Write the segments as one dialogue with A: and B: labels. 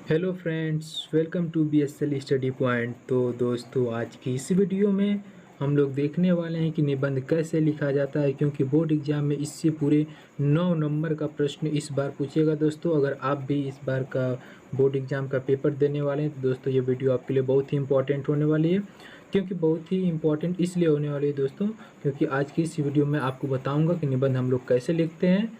A: Hello friends, welcome to BSL study point. तो दोस्तों, आज की इस वीडियो में हम लोग देखने वाले हैं कि निबंध कैसे लिखा जाता है, क्योंकि बोर्ड एग्जाम में इससे पूरे 9 नंबर का प्रश्न इस बार पूछेगा। दोस्तों, अगर आप भी इस बार का बोर्ड एग्जाम का पेपर देने वाले हैं तो दोस्तों ये वीडियो आपके लिए बहुत ही इंपॉर्टेंट होने वाली है। क्योंकि बहुत ही इंपॉर्टेंट इसलिए होने वाली है दोस्तों, क्योंकि आज की इस वीडियो में आपको बताऊँगा कि निबंध हम लोग कैसे लिखते हैं।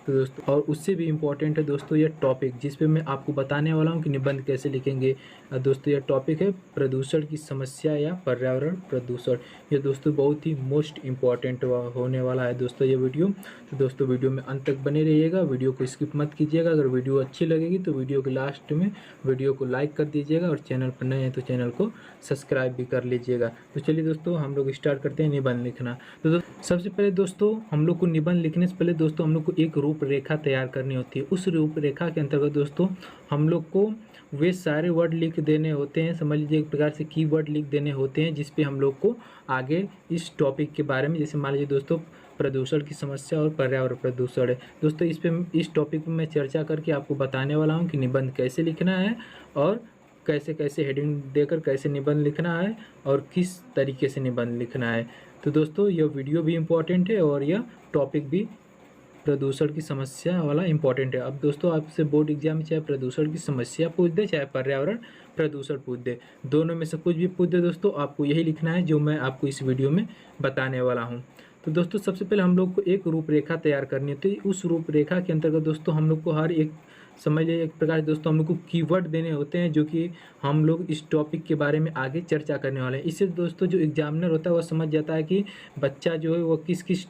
A: तो दोस्तों, और उससे भी इम्पोर्टेंट है दोस्तों ये टॉपिक, जिस पे मैं आपको बताने वाला हूँ कि निबंध कैसे लिखेंगे। दोस्तों, यह टॉपिक है प्रदूषण की समस्या या पर्यावरण प्रदूषण। ये दोस्तों बहुत ही मोस्ट इम्पॉर्टेंट होने वाला है दोस्तों ये वीडियो। तो दोस्तों, वीडियो में अंत तक बने रहिएगा, वीडियो को स्किप मत कीजिएगा। अगर वीडियो अच्छी लगेगी तो वीडियो के लास्ट में वीडियो को लाइक कर दीजिएगा, और चैनल पर नए हैं तो चैनल को सब्सक्राइब भी कर लीजिएगा। तो चलिए दोस्तों, हम लोग स्टार्ट करते हैं निबंध लिखना। तो सबसे पहले दोस्तों, हम लोग को निबंध लिखने से पहले दोस्तों हम लोग को एक रूपरेखा तैयार करनी होती है। उस रूपरेखा के अंतर्गत दोस्तों हम लोग को वे सारे वर्ड लिख देने होते हैं, समझ लीजिए एक प्रकार से कीवर्ड लिख देने होते हैं, जिस पे हम लोग को आगे इस टॉपिक के बारे में, जैसे मान लीजिए दोस्तों प्रदूषण की समस्या और पर्यावरण प्रदूषण है दोस्तों, इस टॉपिक पर मैं चर्चा करके आपको बताने वाला हूँ कि निबंध कैसे लिखना है, और कैसे कैसे हेडिंग देकर कैसे निबंध लिखना है, और किस तरीके से निबंध लिखना है। तो दोस्तों, यह वीडियो भी इम्पोर्टेंट है और यह टॉपिक भी प्रदूषण की समस्या वाला इम्पोर्टेंट है। अब दोस्तों, आपसे बोर्ड एग्जाम में चाहे प्रदूषण की समस्या पूछ दे, चाहे पर्यावरण प्रदूषण पूछ दे, दोनों में से कुछ भी पूछ दे दोस्तों, आपको यही लिखना है जो मैं आपको इस वीडियो में बताने वाला हूँ। तो दोस्तों, सबसे पहले हम लोग को एक रूपरेखा तैयार करनी होती है। उस रूपरेखा के अंतर्गत दोस्तों हम लोग को हर एक, समझ लीजिए एक प्रकार से दोस्तों हम लोग को कीवर्ड देने होते हैं, जो कि हम लोग इस टॉपिक के बारे में आगे चर्चा करने वाले हैं। इससे दोस्तों जो एग्जामिनर होता है वह समझ जाता है कि बच्चा जो है वह किस किस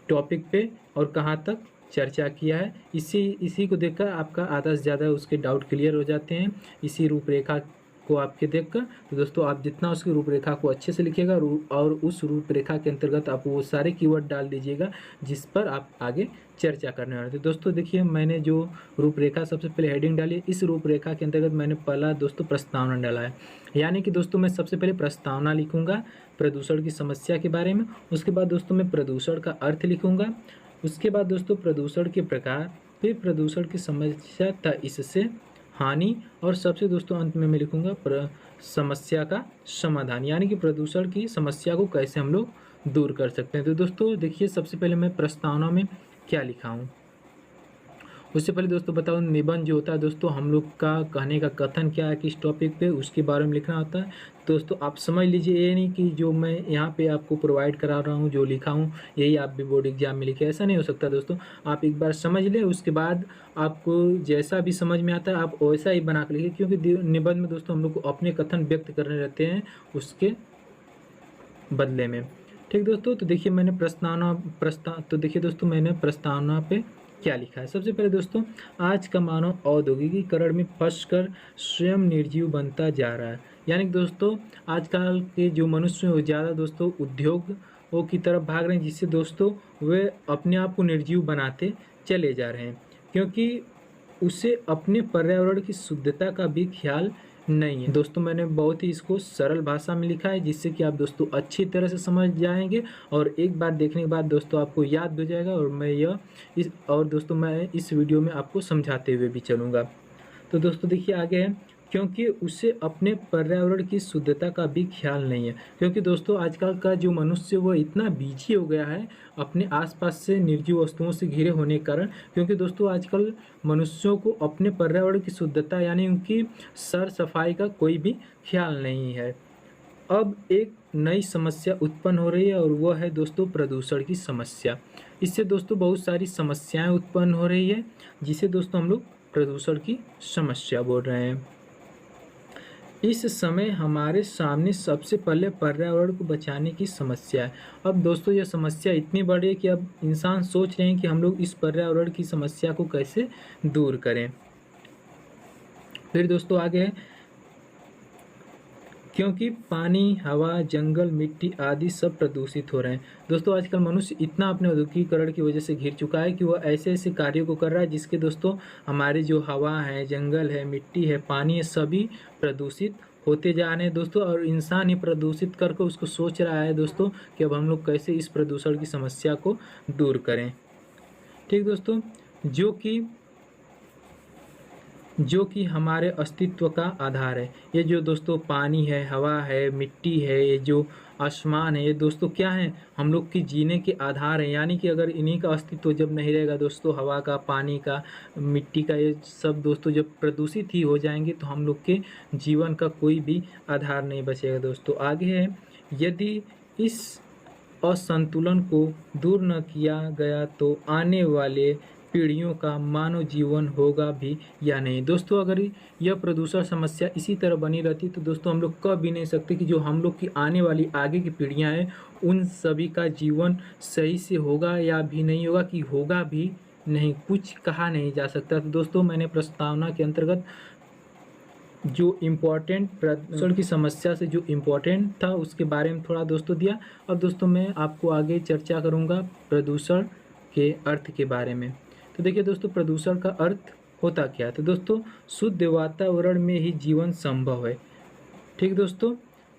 A: टॉपिक पे और कहाँ तक चर्चा किया है। इसी को देखकर आपका आधा से ज़्यादा उसके डाउट क्लियर हो जाते हैं, इसी रूपरेखा को आपके देखकर। तो दोस्तों, आप जितना उसकी रूपरेखा को अच्छे से लिखिएगा और उस रूपरेखा के अंतर्गत आप वो सारे कीवर्ड डाल दीजिएगा जिस पर आप आगे चर्चा करने वाले थे। दोस्तों देखिए, मैंने जो रूपरेखा सबसे पहले हेडिंग डाली है, इस रूपरेखा के अंतर्गत मैंने पहला दोस्तों प्रस्तावना डाला है। यानी कि दोस्तों मैं सबसे पहले प्रस्तावना लिखूंगा प्रदूषण की समस्या के बारे में। उसके बाद दोस्तों मैं प्रदूषण का अर्थ लिखूंगा। उसके बाद दोस्तों प्रदूषण के प्रकार, फिर प्रदूषण की समस्या तथा इससे हानि, और सबसे दोस्तों अंत में मैं लिखूंगा समस्या का समाधान, यानी कि प्रदूषण की समस्या को कैसे हम लोग दूर कर सकते हैं। तो दोस्तों देखिए, सबसे पहले मैं प्रस्तावना में क्या लिखा हूँ। उससे पहले दोस्तों बताओ, निबंध जो होता है दोस्तों हम लोग का कहने का कथन क्या है, किस टॉपिक पे, उसके बारे में लिखना होता है। दोस्तों आप समझ लीजिए, ये नहीं कि जो मैं यहाँ पे आपको प्रोवाइड करा रहा हूँ, जो लिखा हूँ यही आप भी बोर्ड एग्जाम में लिखे, ऐसा नहीं हो सकता दोस्तों। आप एक बार समझ लें, उसके बाद आपको जैसा भी समझ में आता है आप वैसा ही बना कर लिखिए, क्योंकि निबंध में दोस्तों हम लोग को अपने कथन व्यक्त करने रहते हैं उसके बदले में। ठीक दोस्तों, तो देखिए मैंने तो देखिए दोस्तों मैंने प्रस्तावना पे क्या लिखा है। सबसे पहले दोस्तों, आज का मानव औद्योगिकीकरण में फंसकर स्वयं निर्जीव बनता जा रहा है। यानी कि दोस्तों आजकल के जो मनुष्य हैं वो ज़्यादा दोस्तों उद्योगों की तरफ भाग रहे हैं, जिससे दोस्तों वे अपने आप को निर्जीव बनाते चले जा रहे हैं, क्योंकि उसे अपने पर्यावरण की शुद्धता का भी ख्याल नहीं है। दोस्तों मैंने बहुत ही इसको सरल भाषा में लिखा है, जिससे कि आप दोस्तों अच्छी तरह से समझ जाएंगे, और एक बार देखने के बाद दोस्तों आपको याद भी हो जाएगा, और दोस्तों मैं इस वीडियो में आपको समझाते हुए भी चलूँगा। तो दोस्तों देखिए आगे है, क्योंकि उसे अपने पर्यावरण की शुद्धता का भी ख्याल नहीं है। क्योंकि दोस्तों आजकल का जो मनुष्य वो इतना बिजी हो गया है अपने आसपास से निर्जीव वस्तुओं से घिरे होने के कारण, क्योंकि दोस्तों आजकल मनुष्यों को अपने पर्यावरण की शुद्धता यानी उनकी सर सफाई का कोई भी ख्याल नहीं है। अब एक नई समस्या उत्पन्न हो रही है, और वह है दोस्तों प्रदूषण की समस्या। इससे दोस्तों बहुत सारी समस्याएं उत्पन्न हो रही है, जिसे दोस्तों हम लोग प्रदूषण की समस्या बोल रहे हैं। इस समय हमारे सामने सबसे पहले पर्यावरण को बचाने की समस्या है। अब दोस्तों यह समस्या इतनी बड़ी है कि अब इंसान सोच रहे हैं कि हम लोग इस पर्यावरण की समस्या को कैसे दूर करें। फिर दोस्तों आगे है, क्योंकि पानी, हवा, जंगल, मिट्टी आदि सब प्रदूषित हो रहे हैं। दोस्तों आजकल मनुष्य इतना अपने औद्योगिकीकरण की वजह से घिर चुका है कि वह ऐसे ऐसे कार्यों को कर रहा है जिसके दोस्तों हमारी जो हवा है, जंगल है, मिट्टी है, पानी है, सभी प्रदूषित होते जा रहे हैं दोस्तों। और इंसान ही प्रदूषित करके उसको सोच रहा है दोस्तों कि अब हम लोग कैसे इस प्रदूषण की समस्या को दूर करें। ठीक दोस्तों, जो कि जो कि हमारे अस्तित्व का आधार है। ये जो दोस्तों पानी है, हवा है, मिट्टी है, ये जो आसमान है, ये दोस्तों क्या है, हम लोग की जीने के आधार है। यानी कि अगर इन्हीं का अस्तित्व जब नहीं रहेगा दोस्तों, हवा का, पानी का, मिट्टी का, ये सब दोस्तों जब प्रदूषित ही हो जाएंगे तो हम लोग के जीवन का कोई भी आधार नहीं बचेगा दोस्तों। आगे है, यदि इस असंतुलन को दूर न किया गया तो आने वाले पीढ़ियों का मानव जीवन होगा भी या नहीं। दोस्तों अगर यह प्रदूषण समस्या इसी तरह बनी रहती तो दोस्तों हम लोग कह भी नहीं सकते कि जो हम लोग की आने वाली आगे की पीढ़ियां हैं उन सभी का जीवन सही से होगा या भी नहीं होगा, कि होगा भी नहीं, कुछ कहा नहीं जा सकता। तो दोस्तों मैंने प्रस्तावना के अंतर्गत जो इम्पोर्टेंट प्रदूषण की समस्या से जो इम्पोर्टेंट था उसके बारे में थोड़ा दोस्तों दिया। और दोस्तों मैं आपको आगे चर्चा करूंगा प्रदूषण के अर्थ के बारे में। तो देखिए दोस्तों, प्रदूषण का अर्थ होता क्या है। तो दोस्तों शुद्ध वातावरण में ही जीवन संभव है। ठीक दोस्तों,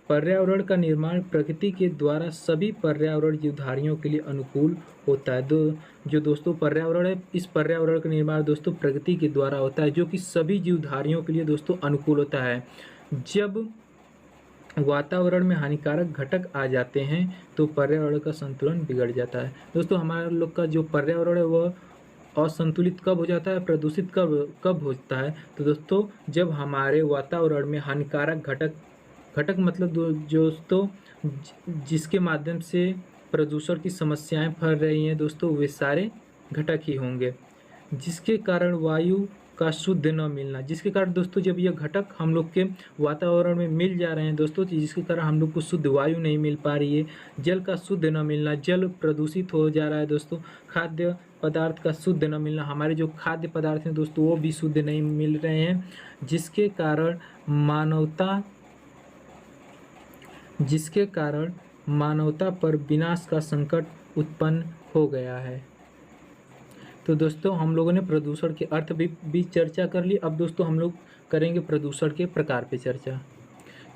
A: पर्यावरण का निर्माण प्रकृति के द्वारा सभी पर्यावरण जीवधारियों के लिए अनुकूल होता है। जो दोस्तों पर्यावरण है, इस पर्यावरण का निर्माण दोस्तों प्रकृति के द्वारा होता है, जो कि सभी जीवधारियों के लिए दोस्तों अनुकूल होता है। जब वातावरण में हानिकारक घटक आ जाते हैं तो पर्यावरण का संतुलन बिगड़ जाता है। दोस्तों हमारे लोग का जो पर्यावरण है वह असंतुलित कब हो जाता है, प्रदूषित कब होता है। तो दोस्तों जब हमारे वातावरण में हानिकारक घटक मतलब दोस्तों जिसके माध्यम से प्रदूषण की समस्याएं फैल रही हैं दोस्तों, वे सारे घटक ही होंगे। जिसके कारण वायु का शुद्ध न मिलना, जिसके कारण दोस्तों जब यह घटक हम लोग के वातावरण में मिल जा रहे हैं दोस्तों, तो जिसके कारण हम लोग को शुद्ध वायु नहीं मिल पा रही है, जल का शुद्ध न मिलना, जल प्रदूषित हो जा रहा है दोस्तों, खाद्य पदार्थ का शुद्ध न मिलना, हमारे जो खाद्य पदार्थ हैं दोस्तों वो भी शुद्ध नहीं मिल रहे हैं, जिसके कारण मानवता पर विनाश का संकट उत्पन्न हो गया है। तो दोस्तों हम लोगों ने प्रदूषण के अर्थ भी चर्चा कर ली। अब दोस्तों हम लोग करेंगे प्रदूषण के प्रकार पे चर्चा।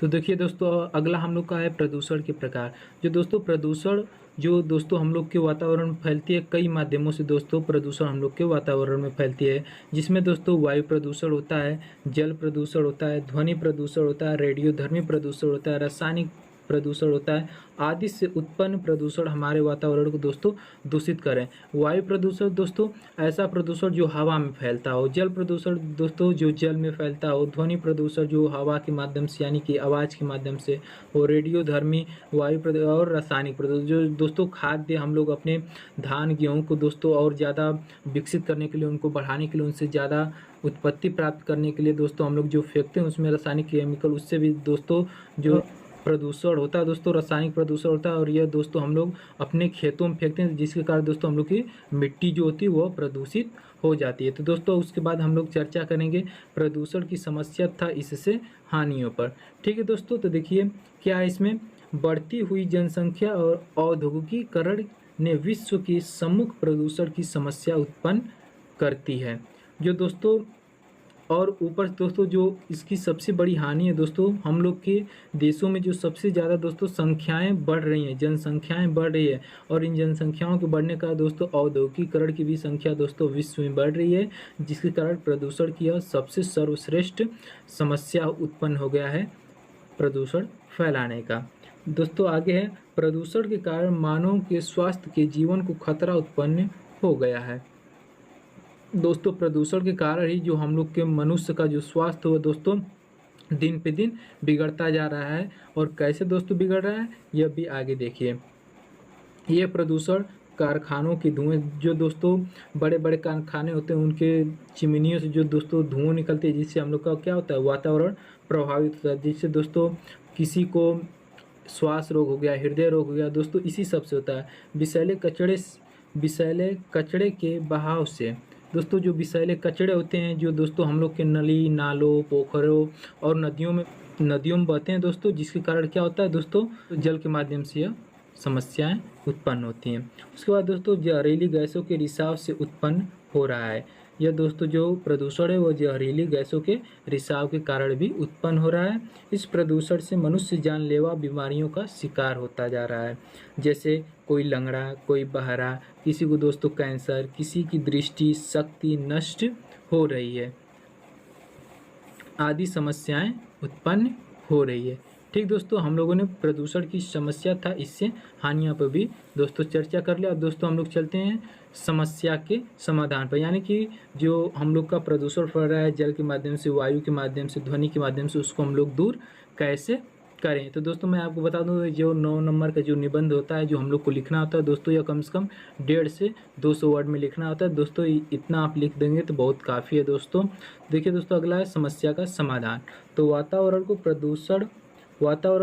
A: तो देखिए दोस्तों अगला हम लोग का है प्रदूषण के प्रकार। जो दोस्तों हम लोग के वातावरण में फैलती है, कई माध्यमों से दोस्तों प्रदूषण हम लोग के वातावरण में फैलती है, जिसमें दोस्तों वायु प्रदूषण होता है, जल प्रदूषण होता है, ध्वनि प्रदूषण होता है, रेडियोधर्मी प्रदूषण होता है, रासायनिक प्रदूषण होता है, आदि से उत्पन्न प्रदूषण हमारे वातावरण को दोस्तों दूषित करें। वायु प्रदूषण दोस्तों ऐसा प्रदूषण जो हवा में फैलता हो, जल प्रदूषण दोस्तों जो जल में फैलता हो, ध्वनि प्रदूषण जो हवा के माध्यम से यानी कि आवाज़ के माध्यम से, और रेडियोधर्मी वायु प्रदूषण, और रासायनिक प्रदूषण जो दोस्तों खाद्य हम लोग अपने धान गेहूँ को दोस्तों और ज़्यादा विकसित करने के लिए, उनको बढ़ाने के लिए, उनसे ज़्यादा उत्पत्ति प्राप्त करने के लिए दोस्तों हम लोग जो फेंकते हैं उसमें रासायनिक केमिकल, उससे भी दोस्तों जो प्रदूषण होता है दोस्तों रासायनिक प्रदूषण होता है, और यह दोस्तों हम लोग अपने खेतों में फेंकते हैं, जिसके कारण दोस्तों हम लोग की मिट्टी जो होती है वह प्रदूषित हो जाती है। तो दोस्तों उसके बाद हम लोग चर्चा करेंगे प्रदूषण की समस्या तथा इससे हानियों पर। ठीक है दोस्तों, तो देखिए क्या है इसमें, बढ़ती हुई जनसंख्या और औद्योगिकीकरण ने विश्व की सम्मुख प्रदूषण की समस्या उत्पन्न करती है। जो दोस्तों और ऊपर दोस्तों जो इसकी सबसे बड़ी हानि है दोस्तों, हम लोग के देशों में जो सबसे ज़्यादा दोस्तों संख्याएं बढ़ रही हैं, जनसंख्याएं बढ़ रही है, और इन जनसंख्याओं के बढ़ने का दोस्तों औद्योगिकीकरण की भी संख्या दोस्तों विश्व में बढ़ रही है, जिसके कारण प्रदूषण की यह सबसे सर्वश्रेष्ठ समस्या उत्पन्न हो गया है प्रदूषण फैलाने का। दोस्तों आगे है, प्रदूषण के कारण मानव के स्वास्थ्य के जीवन को खतरा उत्पन्न हो गया है। दोस्तों प्रदूषण के कारण ही जो हम लोग के मनुष्य का जो स्वास्थ्य हो दोस्तों दिन पे दिन बिगड़ता जा रहा है, और कैसे दोस्तों बिगड़ रहा है यह भी आगे देखिए। ये प्रदूषण कारखानों के धुएं, जो दोस्तों बड़े बड़े कारखाने होते हैं उनके चिमनियों से जो दोस्तों धुआं निकलते हैं, जिससे हम लोग का क्या होता है वातावरण प्रभावित होता है, जिससे दोस्तों किसी को श्वास रोग हो गया, हृदय रोग हो गया दोस्तों, इसी सब से होता है। विषैले कचड़े के बहाव से दोस्तों, जो विषैले कचड़े होते हैं जो दोस्तों हम लोग के नली नालों पोखरों और नदियों में बहते हैं दोस्तों, जिसके कारण क्या होता है दोस्तों जल के माध्यम से यह समस्याएं उत्पन्न होती हैं। उसके बाद दोस्तों जहरीली गैसों के रिसाव से उत्पन्न हो रहा है। यह दोस्तों जो प्रदूषण है वो जहरीली गैसों के रिसाव के कारण भी उत्पन्न हो रहा है। इस प्रदूषण से मनुष्य जानलेवा बीमारियों का शिकार होता जा रहा है, जैसे कोई लंगड़ा, कोई बहरा, किसी को दोस्तों कैंसर, किसी की दृष्टि शक्ति नष्ट हो रही है। आदि समस्याएं उत्पन्न हो रही है। ठीक दोस्तों, हम लोगों ने प्रदूषण की समस्या था, इससे हानियों पर भी दोस्तों चर्चा कर लिया। अब दोस्तों हम लोग चलते हैं समस्या के समाधान पर, यानी कि जो हम लोग का प्रदूषण फैल रहा है जल के माध्यम से, वायु के माध्यम से, ध्वनि के माध्यम से, उसको हम लोग दूर कैसे करें। तो दोस्तों मैं आपको बता दूं, जो 9 नंबर का जो निबंध होता है जो हम लोग को लिखना होता है दोस्तों, यह कम से कम 150 से 200 वर्ड में लिखना होता है दोस्तों। इतना आप लिख देंगे तो बहुत काफ़ी है दोस्तों। देखिए दोस्तों, अगला है समस्या का समाधान। तो वातावरण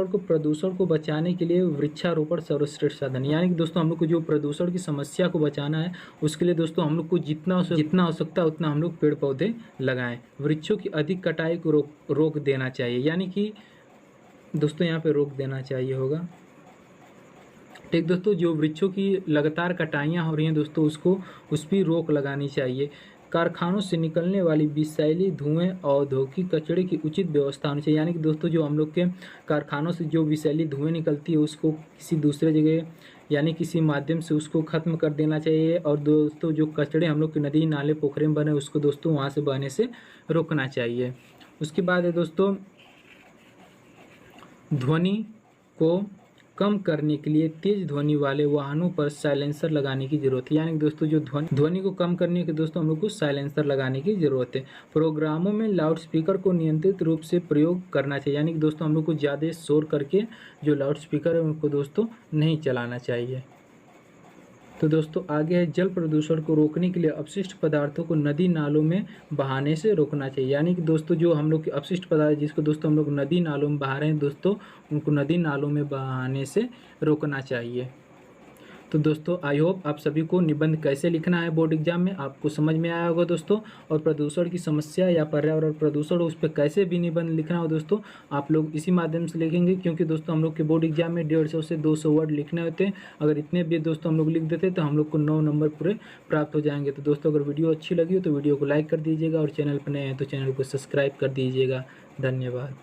A: को प्रदूषण को बचाने के लिए वृक्षारोपण सर्वश्रेष्ठ साधन, यानी कि दोस्तों हम लोग को जो प्रदूषण की समस्या को बचाना है उसके लिए दोस्तों हम लोग को जितना हो सकता है उतना हम लोग पेड़ पौधे लगाएं। वृक्षों की अधिक कटाई को रोक देना चाहिए, यानी कि दोस्तों यहाँ पे रोक देना चाहिए होगा। ठीक दोस्तों, जो वृक्षों की लगातार कटाइयाँ हो रही हैं दोस्तों, उस पर रोक लगानी चाहिए। कारखानों से निकलने वाली विषैली धुएं, औद्योगिक कचरे की उचित व्यवस्था होनी चाहिए, यानी कि दोस्तों जो हम लोग के कारखानों से जो विषैली धुएं निकलती है उसको किसी दूसरे जगह यानी किसी माध्यम से उसको ख़त्म कर देना चाहिए। और दोस्तों जो कचरे हम लोग के नदी नाले पोखरे में बने उसको दोस्तों वहाँ से बहने से रोकना चाहिए। उसके बाद है दोस्तों, ध्वनि को कम करने के लिए तेज ध्वनि वाले वाहनों पर साइलेंसर लगाने की जरूरत है, यानी दोस्तों जो ध्वनि को कम करने के दोस्तों हम लोग को साइलेंसर लगाने की जरूरत है। प्रोग्रामों में लाउड स्पीकर को नियंत्रित रूप से प्रयोग करना चाहिए, यानी कि दोस्तों हम लोग को ज़्यादा शोर करके जो लाउड स्पीकर है उनको दोस्तों नहीं चलाना चाहिए। तो दोस्तों आगे है, जल प्रदूषण को रोकने के लिए अपशिष्ट पदार्थों को नदी नालों में बहाने से रोकना चाहिए, यानी कि दोस्तों जो हम लोग के अपशिष्ट पदार्थ जिसको दोस्तों हम लोग नदी नालों में बहा रहे हैं दोस्तों, उनको नदी नालों में बहाने से रोकना चाहिए। तो दोस्तों आई होप आप सभी को निबंध कैसे लिखना है बोर्ड एग्जाम में आपको समझ में आया होगा दोस्तों। और प्रदूषण की समस्या या पर्यावरण प्रदूषण उस पर कैसे भी निबंध लिखना हो दोस्तों आप लोग इसी माध्यम से लिखेंगे, क्योंकि दोस्तों हम लोग के बोर्ड एग्जाम में 150 से 200 वर्ड लिखने होते हैं। अगर इतने भी दोस्तों हम लोग लिख देते तो हम लोग को 9 नंबर पूरे प्राप्त हो जाएंगे। तो दोस्तों अगर वीडियो अच्छी लगी हो तो वीडियो को लाइक कर दीजिएगा और चैनल पर नए हैं तो चैनल को सब्सक्राइब कर दीजिएगा। धन्यवाद।